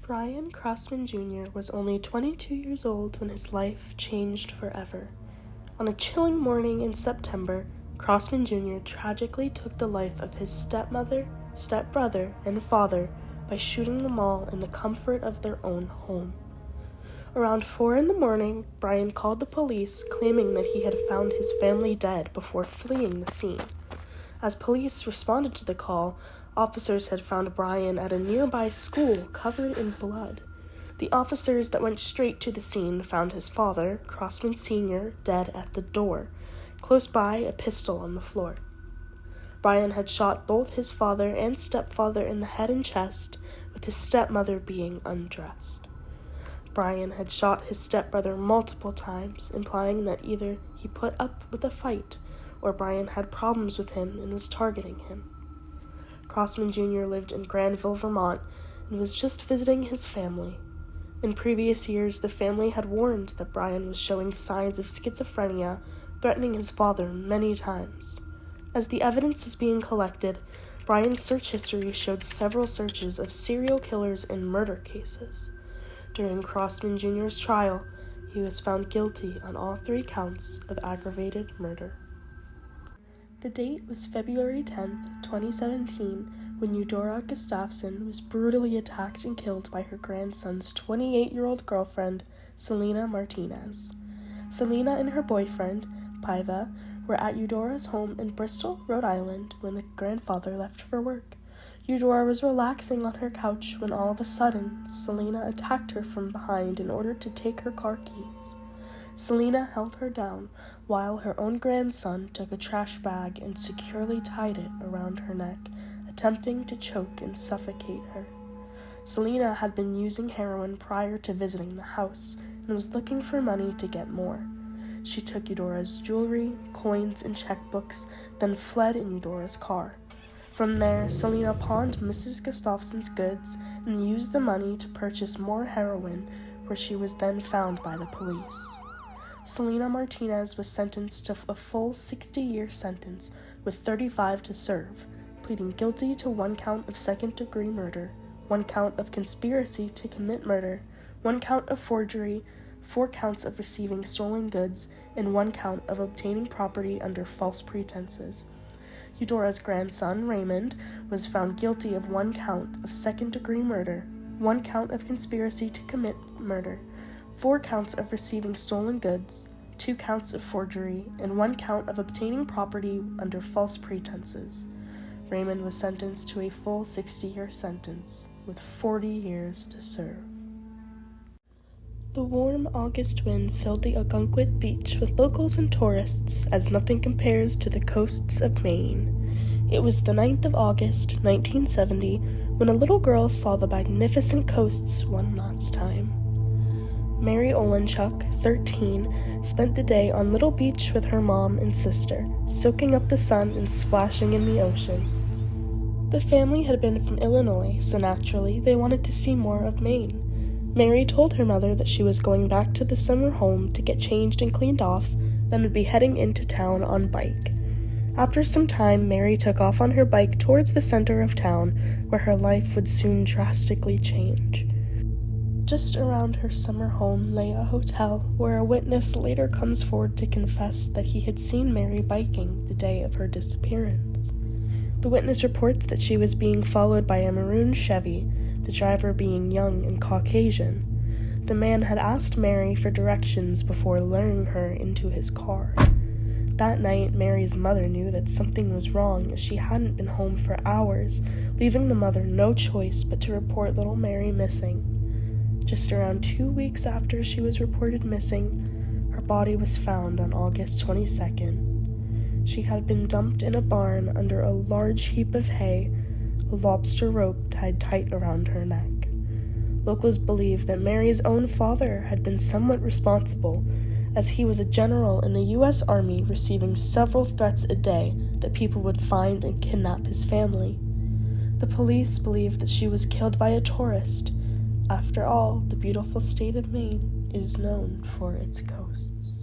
Brian Crossman Jr. was only 22 years old when his life changed forever. On a chilling morning in September, Crossman Jr. tragically took the life of his stepmother, stepbrother, and father by shooting them all in the comfort of their own home. Around 4 a.m, Brian called the police, claiming that he had found his family dead before fleeing the scene. As police responded to the call, officers had found Brian at a nearby school covered in blood. The officers that went straight to the scene found his father, Crossman Sr., dead at the door. Close by, a pistol on the floor. Brian had shot both his father and stepfather in the head and chest, with his stepmother being undressed. Brian had shot his stepbrother multiple times, implying that either he put up with a fight or Brian had problems with him and was targeting him. Crossman Jr. lived in Granville, Vermont, and was just visiting his family. In previous years, the family had warned that Brian was showing signs of schizophrenia, threatening his father many times. As the evidence was being collected, Brian's search history showed several searches of serial killers and murder cases. During Crossman Jr.'s trial, he was found guilty on all 3 counts of aggravated murder. The date was February 10, 2017, when Eudora Gustafson was brutally attacked and killed by her grandson's 28-year-old girlfriend, Selena Martinez. Selena and her boyfriend, Paiva, were at Eudora's home in Bristol, Rhode Island, when the grandfather left for work. Eudora was relaxing on her couch when all of a sudden, Selena attacked her from behind in order to take her car keys. Selena held her down, while her own grandson took a trash bag and securely tied it around her neck, attempting to choke and suffocate her. Selena had been using heroin prior to visiting the house and was looking for money to get more. She took Eudora's jewelry, coins, and checkbooks, then fled in Eudora's car. From there, Selena pawned Mrs. Gustafson's goods and used the money to purchase more heroin, where she was then found by the police. Selena Martinez was sentenced to a full 60-year sentence with 35 to serve, pleading guilty to 1 count of second-degree murder, 1 count of conspiracy to commit murder, 1 count of forgery, 4 counts of receiving stolen goods, and 1 count of obtaining property under false pretenses. Eudora's grandson, Raymond, was found guilty of 1 count of second-degree murder, 1 count of conspiracy to commit murder, 4 counts of receiving stolen goods, 2 counts of forgery, and 1 count of obtaining property under false pretenses. Raymond was sentenced to a full 60-year sentence, with 40 years to serve. The warm August wind filled the Ogunquit beach with locals and tourists as nothing compares to the coasts of Maine. It was the 9th of August, 1970, when a little girl saw the magnificent coasts one last time. Mary Olenchuk, 13, spent the day on Little Beach with her mom and sister, soaking up the sun and splashing in the ocean. The family had been from Illinois, so naturally they wanted to see more of Maine. Mary told her mother that she was going back to the summer home to get changed and cleaned off, then would be heading into town on bike. After some time, Mary took off on her bike towards the center of town, where her life would soon drastically change. Just around her summer home lay a hotel where a witness later comes forward to confess that he had seen Mary biking the day of her disappearance. The witness reports that she was being followed by a maroon Chevy, the driver being young and Caucasian. The man had asked Mary for directions before luring her into his car. That night, Mary's mother knew that something was wrong as she hadn't been home for hours, leaving the mother no choice but to report little Mary missing. Just around 2 weeks after she was reported missing, her body was found on August 22nd. She had been dumped in a barn under a large heap of hay, a lobster rope tied tight around her neck. Locals believe that Mary's own father had been somewhat responsible, as he was a general in the U.S. Army receiving several threats a day that people would find and kidnap his family. The police believe that she was killed by a tourist. After all, the beautiful state of Maine is known for its coasts.